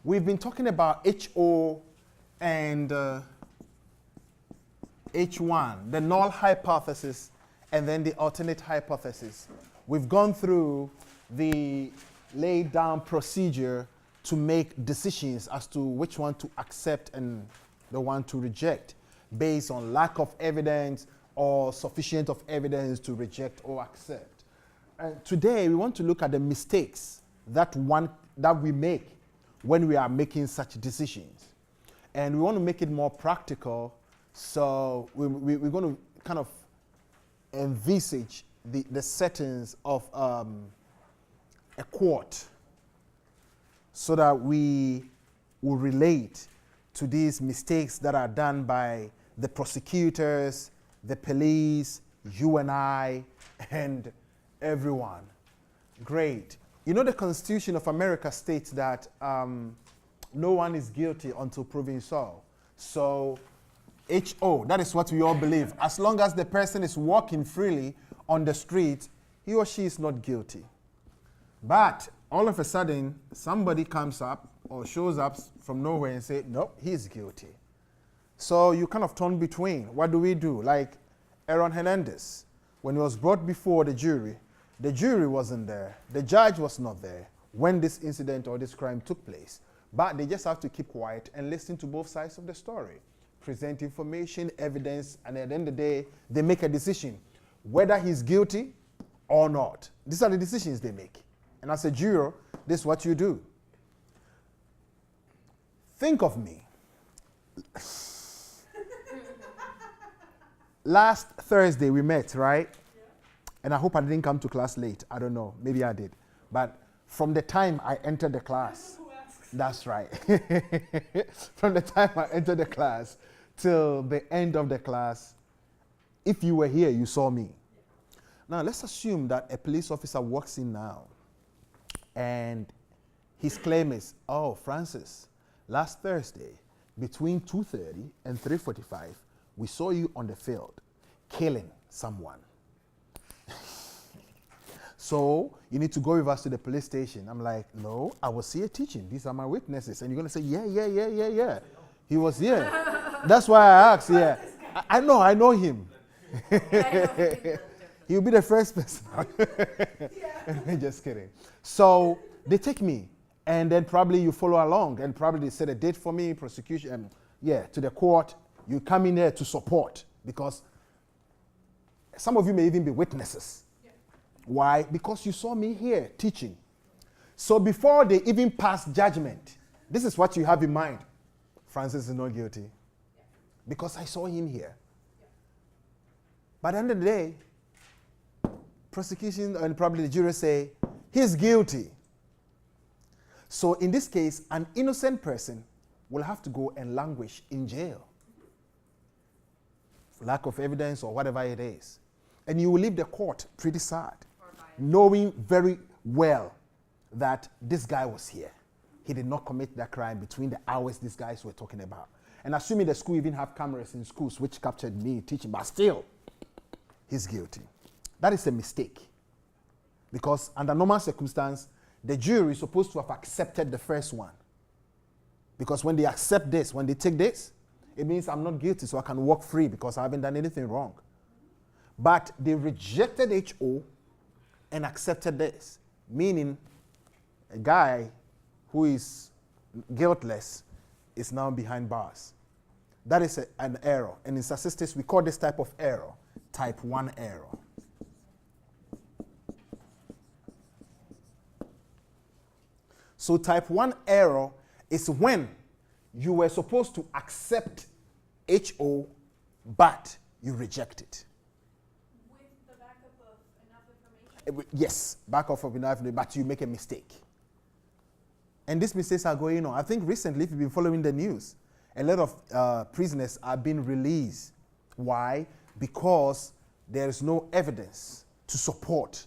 We've been talking about HO and H1, the null hypothesis, and then the alternate hypothesis. We've gone through the laid down procedure to make decisions as to which one to accept and the one to reject based on lack of evidence or sufficient of evidence to reject or accept. And today we want to look at the mistakes that we make when we are making such decisions. And we want to make it more practical, so we're going to kind of envisage the settings of a court so that we will relate to these mistakes that are done by the prosecutors, the police, you and I, and everyone. Great. You know, the Constitution of America states that no one is guilty until proven so. So, HO, that is what we all believe. As long as the person is walking freely on the street, he or she is not guilty. But all of a sudden, somebody comes up or shows up from nowhere and say, nope, he's guilty. So you kind of torn between. What do we do? Like Aaron Hernandez, when he was brought before the jury wasn't there. The judge was not there when this incident or this crime took place. But they just have to keep quiet and listen to both sides of the story, present information, evidence, and at the end of the day, they make a decision whether he's guilty or not. These are the decisions they make. And as a juror, this is what you do. Think of me. Last Thursday we met, right? Yeah. And I hope I didn't come to class late. I don't know. Maybe I did. But from the time I entered the class, that's right. From the time I entered the class till the end of the class, if you were here, you saw me. Yeah. Now, let's assume that a police officer walks in now and his claim is, oh, Francis, last Thursday, between 2:30 and 3:45, we saw you on the field killing someone. So you need to go with us to the police station. I'm like, no, I was here teaching. These are my witnesses. And you're going to say, yeah. He was here. That's why I asked, yeah. I know him. He'll be the first person. Just kidding. So they take me. And then probably you follow along. And probably they set a date for me, prosecution, to the court. You come in there to support. Because some of you may even be witnesses. Why? Because you saw me here teaching. So before they even pass judgment, this is what you have in mind. Francis is not guilty. Because I saw him here. By the end of the day, prosecution and probably the jury say, he's guilty. So in this case, an innocent person will have to go and languish in jail. For lack of evidence or whatever it is. And you will leave the court pretty sad, knowing very well that this guy was here. He did not commit that crime between the hours these guys were talking about. And assuming the school even have cameras in schools which captured me teaching, but still, he's guilty. That is a mistake. Because under normal circumstance, the jury is supposed to have accepted the first one. Because when they accept this, when they take this, it means I'm not guilty, so I can walk free because I haven't done anything wrong. But they rejected HO and accepted this, meaning a guy who is guiltless is now behind bars. That is an error. And in statistics, we call this type of error type 1 error. So type 1 error is when you were supposed to accept HO, but you reject it. With the backup of enough information? Yes, backup of enough information, but you make a mistake. And these mistakes are going on. I think recently, if you've been following the news, a lot of prisoners are being released. Why? Because there is no evidence to support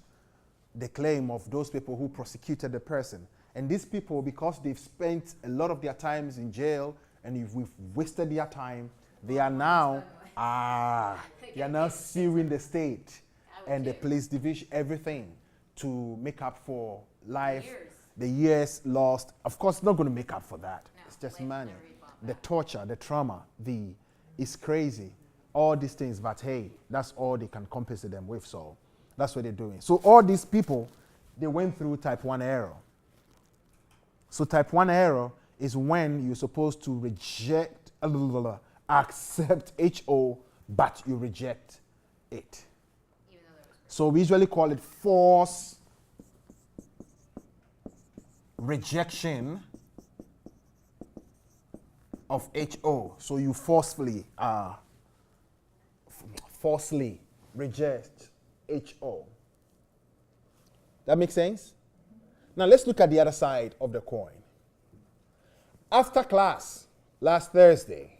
the claim of those people who prosecuted the person. And these people, because they've spent a lot of their times in jail and we've wasted their time, they are now suing the state and the police division, everything to make up for life. the years lost. Of course, not going to make up for that. No, It's just life money. never evolved The that. torture, the trauma, it's crazy. All these things, but hey, that's all they can compensate them with. So that's what they're doing. So all these people, they went through type 1 error. So type 1 error is when you're supposed to accept HO, but you reject it. Even though there was So we usually call it force rejection of HO. So you falsely reject HO. That makes sense? Now let's look at the other side of the coin. After class last Thursday,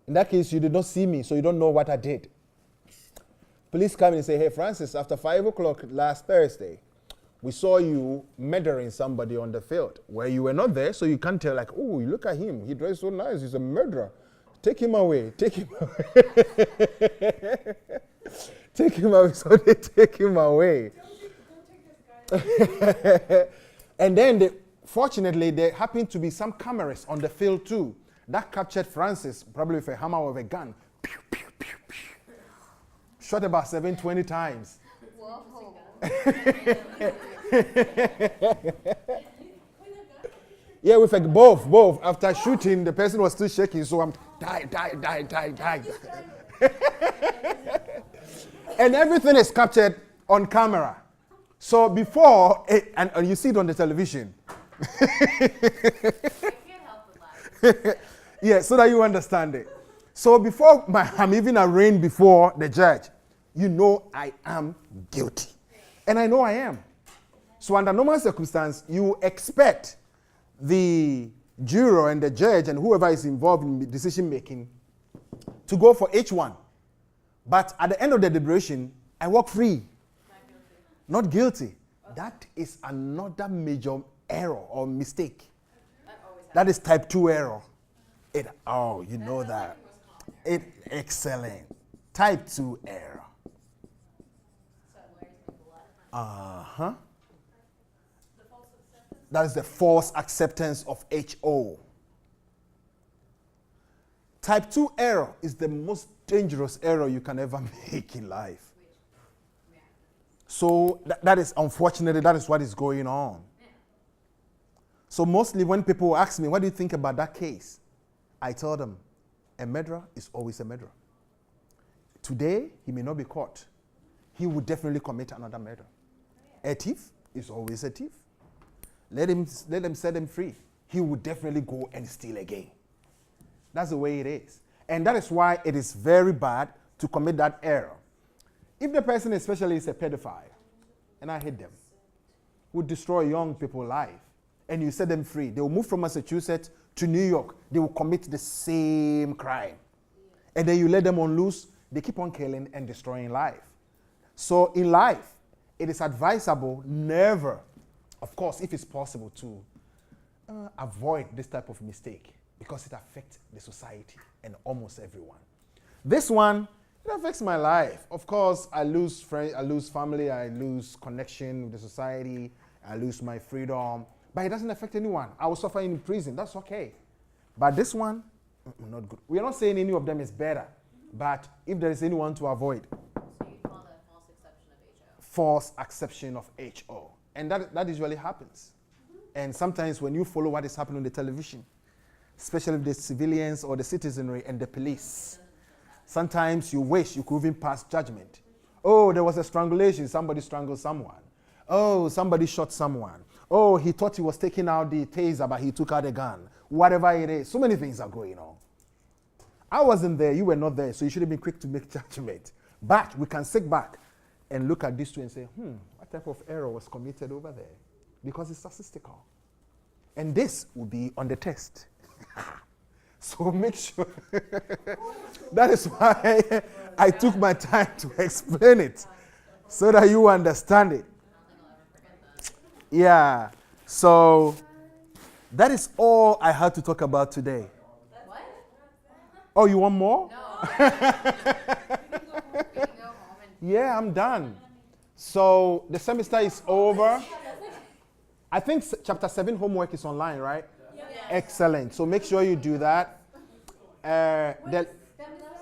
in that case you did not see me, so you don't know what I did. Police come in and say, hey Francis, after 5 o'clock last Thursday, we saw you murdering somebody on the field where you were not there, so you can't tell, like, oh, you look at him, he dressed so nice, he's a murderer. Take him away, take him away. Take him away, so they take him away. Don't take this guy. And then, fortunately, there happened to be some cameras on the field too that captured Francis, probably with a hammer or a gun. Pew, pew, pew, pew. Shot about 720 times. Whoa. Yeah, with like both. After shooting, the person was still shaking, so I'm die. And everything is captured on camera. So before, and you see it on the television. I can't help but laugh. Yeah, so that you understand it. So before I'm even arraigned before the judge, you know I am guilty. And I know I am. So under normal circumstance, you expect the juror and the judge and whoever is involved in decision making to go for H1. But at the end of the deliberation, I walk free. Not guilty. That is another major error or mistake. That always happens. That is type 2 error. You know that. Excellent. Type 2 error. So lawyers make a lot of money. The false acceptance. That is the false acceptance of HO. Type 2 error is the most dangerous error you can ever make in life. Yeah. So that is, unfortunately, that is what is going on. Yeah. So mostly when people ask me, what do you think about that case? I tell them, a murderer is always a murderer. Today, he may not be caught. He would definitely commit another murder. A thief is always a thief. Let them set him free. He would definitely go and steal again. That's the way it is. And that is why it is very bad to commit that error. If the person especially is a pedophile, and I hate them, who destroy young people's life, and you set them free, they will move from Massachusetts to New York, they will commit the same crime. And then you let them on loose, they keep on killing and destroying life. So in life, it is advisable never, of course, if it's possible, to avoid this type of mistake because it affects the society and almost everyone. This one, it affects my life. Of course, I lose friends, I lose family, I lose connection with the society, I lose my freedom, but it doesn't affect anyone. I will suffer in prison, that's okay. But this one, not good. We are not saying any of them is better, but if there is anyone to avoid, So you call that false exception of HO. false acception of HO. And that usually happens. And sometimes when you follow what is happening on the television, especially the civilians or the citizenry and the police, sometimes you wish you could even pass judgment. Oh, there was a strangulation, somebody strangled someone. Oh, somebody shot someone. Oh, he thought he was taking out the taser, but he took out a gun. Whatever it is, so many things are going on. I wasn't there, you were not there, so you should have been quick to make judgment. But we can sit back and look at these two and say, what type of error was committed over there? Because it's statistical. And this will be on the test. So make sure. That is why I took my time to explain it, so that you understand it. I don't think I'll ever forget that. Yeah. So that is all I had to talk about today. What? Oh, you want more? No. We can go home and Yeah, I'm done. So the semester is over. I think chapter 7 homework is online, right? Yeah. Excellent. So make sure you do that. That was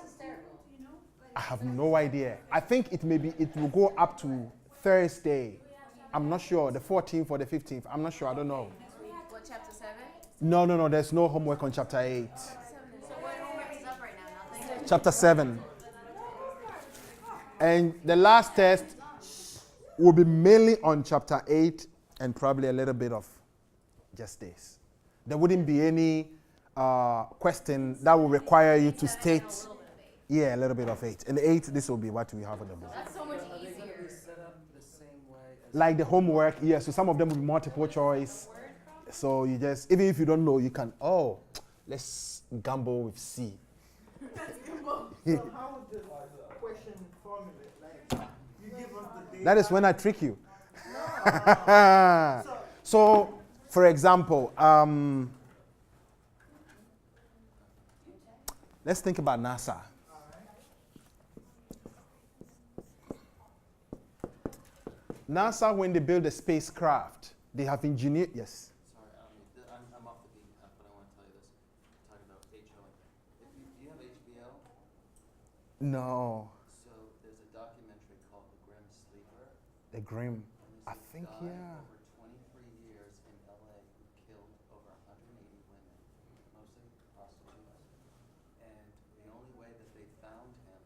hysterical. Do you know? I have no idea. I think it will go up to Thursday. I'm not sure. The 14th or the 15th. I'm not sure. I don't know. What, chapter 7? No. There's no homework on chapter 8. So what homework is up right now? Nothing? Chapter 7. And the last test will be mainly on chapter 8 and probably a little bit of just this. There wouldn't be any question that will require you to state. Yeah, a little bit of 8. And 8, this will be what we have on the board. That's so much easier. Set up the same way as Like the homework, yeah, so some of them will be multiple choice. So you just, even if you don't know, you can, let's gamble with C. So how would the question formulate? Like, you give us the data. That is when I trick you. So, for example, let's think about NASA. NASA, when they build a spacecraft, they have engineered, yes. Sorry, I'm off the beaten path, but I want to tell you this. Talking about HO. Do you have HBO? No, So there's a documentary called The Grim Sleeper. the Grim. And I there's think, this guy yeah. over 23 years in LA who killed over 180 women, mostly prostitutes. And the only way that they found him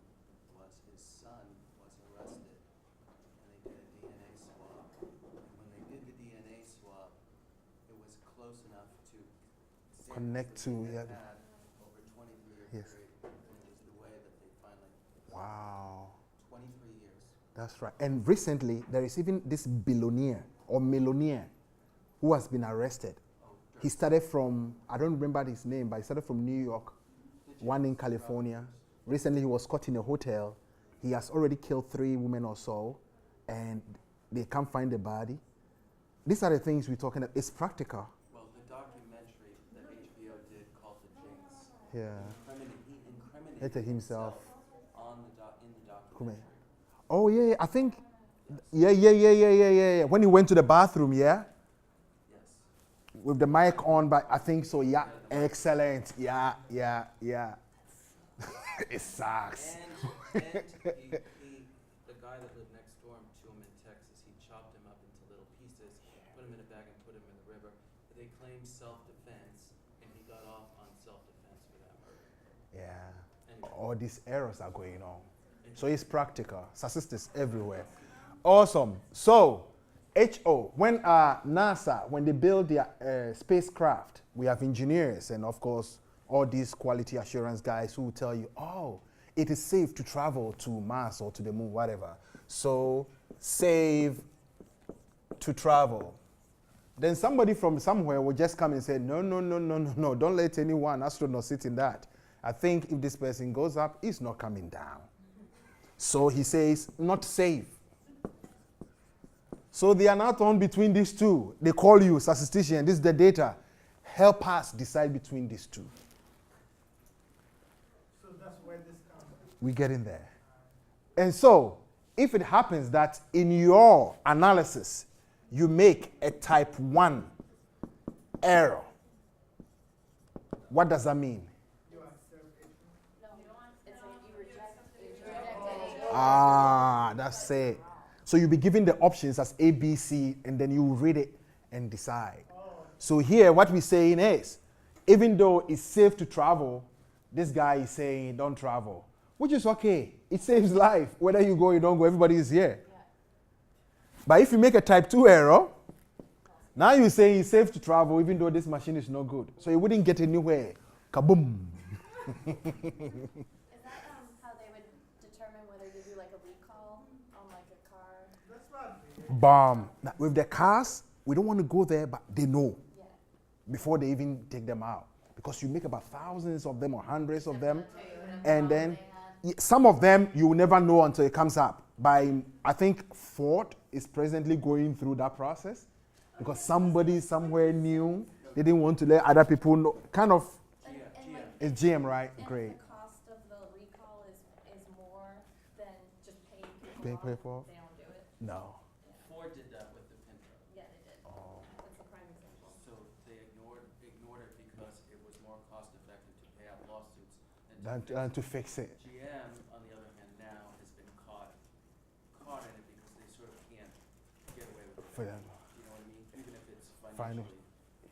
was his son was arrested. And they did a DNA swab. And when they did the DNA swab, it was close enough to samples Connect that to, they had yeah. had over 23 years Yes. period. And it was the way that they finally, Wow. 23 years. That's right. And recently, there is even this billionaire or millionaire who has been arrested. He started from, I don't remember his name, but he started from New York, one in California. Recently, he was caught in a hotel. He has already killed 3 women or so, and they can't find the body. These are the things we're talking about. It's practical. Well, the documentary that HBO did called The Jinx, Yeah. he incriminated Hated himself. on in the documentary. Oh, yeah, I think, yeah. When he went to the bathroom, yeah? Yes. With the mic on, but I think so, yeah. Excellent. Yeah. It sucks. And the guy that lived next door to him in Texas, he chopped him up into little pieces, put him in a bag and put him in the river. They claimed self-defense, and he got off on self-defense for that murder. Yeah. Anyway. All these errors are going on. So it's practical. Statistics everywhere. Awesome. So, when NASA, when they build their spacecraft, we have engineers and, of course, all these quality assurance guys who will tell you, it is safe to travel to Mars or to the moon, whatever. So, safe to travel. Then somebody from somewhere will just come and say, no, don't let anyone astronaut sit in that. I think if this person goes up, it's not coming down. So he says, not safe. So they are now torn between these two. They call you statistician, this is the data. Help us decide between these two. So that's where this comes from. We get in there. And so, if it happens that in your analysis, you make a type 1 error, what does that mean? You accept it. No, it's like you reject it. That's it. So you'll be given the options as A, B, C, and then you read it and decide. So here, what we're saying is, even though it's safe to travel, this guy is saying don't travel, which is okay. It saves life. Whether you go or you don't go, everybody is here. Yeah. But if you make a type 2 error, now you're saying it's safe to travel even though this machine is not good. So you wouldn't get anywhere. Kaboom. Is that how they would determine whether you do like a recall on like a car? That's not the Bomb. Now, with the cars, we don't want to go there, but they know Yeah. before they even take them out. Because you make about thousands of them or hundreds of them. And then some of them you will never know until it comes up. I think Ford is presently going through that process because somebody somewhere knew they didn't want to let other people know. Kind of, it's GM, right? And Great. the cost of the recall is more than just paying people Pay off for? if they don't do it. No. Ford did that with the Pinto. Yeah, they did. Oh. That's the than to fix it. GM, on the other hand, now has been caught in it because they sort of can't get away with it. For them. You know what I mean? Even if it's Final-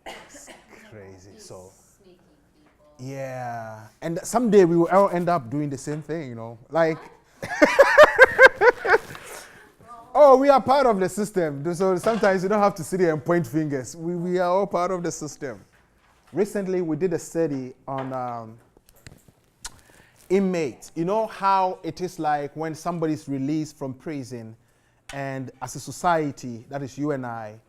financially. Crazy. These So sneaky people. yeah, and someday we will all end up doing the same thing. You know, like. Oh, we are part of the system. So sometimes you don't have to sit here and point fingers. We are all part of the system. Recently, we did a study on inmates. You know how it is like when somebody's released from prison, and as a society, that is you and I,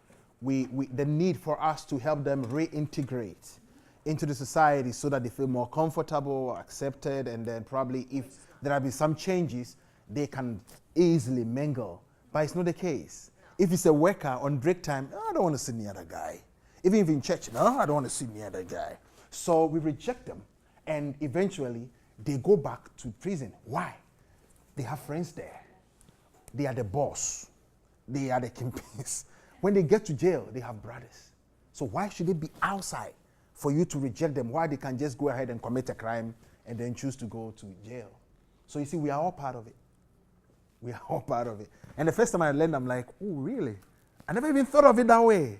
the need for us to help them reintegrate into the society so that they feel more comfortable, accepted, and then probably if there have been some changes, they can easily mingle. But it's not the case. If it's a worker on break time, "Oh, I don't want to see the other guy." Even if in church, "No, I don't want to see the other guy." So we reject them. And eventually, they go back to prison. Why? They have friends there. They are the boss. They are the kingpins. When they get to jail, they have brothers. So why should they be outside for you to reject them? Why they can just go ahead and commit a crime and then choose to go to jail? So you see, we are all part of it. We are all part of it. And the first time I learned, I'm like, oh, really? I never even thought of it that way.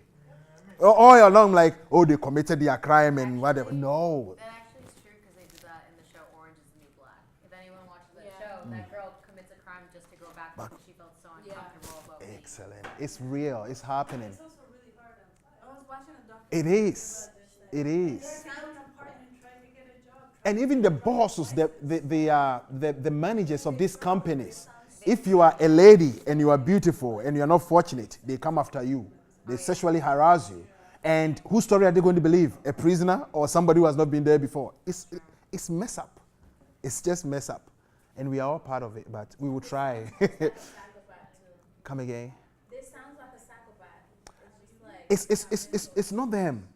All along, like, oh, they committed their crime and whatever. No. That actually is true because they do that in the show Orange is the New Black. If anyone watches that Yeah. show, that girl commits a crime just to go back because she felt so uncomfortable about being. Excellent. It's real. It's happening. It's also really hard outside. I was watching a documentary. It is. It is. They're in an apartment trying to get a job. And even the bosses, the managers of these companies, if you are a lady and you are beautiful and you are not fortunate, they come after you. They sexually harass you. And whose story are they going to believe? A prisoner or somebody who has not been there before? It's mess up. It's just mess up. And we are all part of it, but we will try. Come again. This sounds like a psychopath. It's just like. It's not them.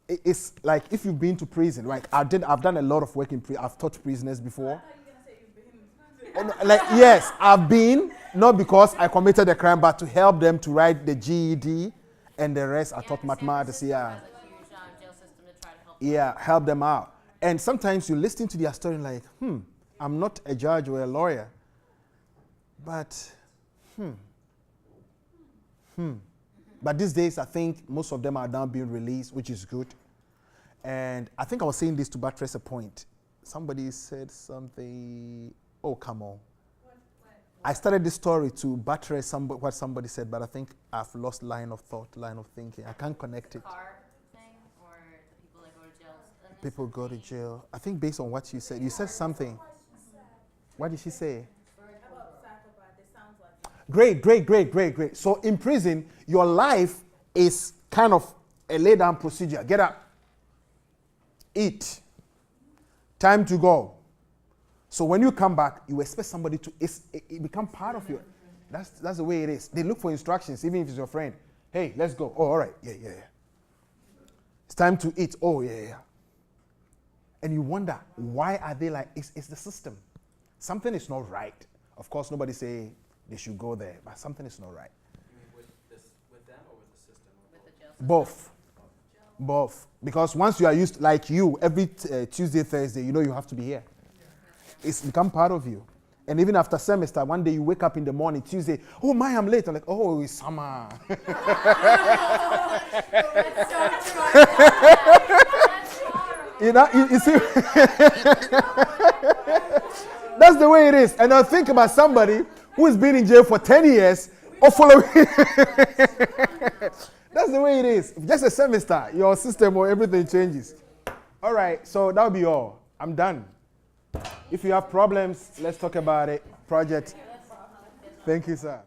It's like if you've been to prison. Like I've done a lot of work in prison. I've taught prisoners before. Oh, no, like yes, I've been, not because I committed a crime, but to help them to write the GED and the rest. I taught mathematics. Yeah, Has a huge jail system to try to help. yeah, help them out. And sometimes you listen to their story like, I'm not a judge or a lawyer, but But these days, I think most of them are now being released, which is good. And I think I was saying this to buttress a point. Somebody said something. Oh, come on. I started this story to buttress what somebody said, but I think I've lost line of thought, line of thinking. I can't connect it. Car thing or the people that go to jail. People go to jail. I think based on what you said something. What did she say? Great. So in prison, your life is kind of a lay down procedure. Get up, eat, time to go. So when you come back, you expect somebody to, it become part of you. That's the way it is. They look for instructions, even if it's your friend. Hey, let's go. Oh, all right. Yeah. It's time to eat. Oh, yeah. And you wonder, why are they like, it's the system. Something is not right. Of course, nobody say they should go there, but something is not right. You mean with them or with the system? With the jail system. Both. Because once you are used, like you, every Tuesday, Thursday, you know you have to be here. It's become part of you. And even after semester, one day you wake up in the morning, Tuesday, oh my, I'm late. I'm like, oh, it's summer. You know, you see, that's the way it is. And I think about somebody who has been in jail for 10 years or following. That's the way it is. Just a semester, your system or everything changes. All right, so that'll be all. I'm done. If you have problems, let's talk about it. Project. Thank you, sir.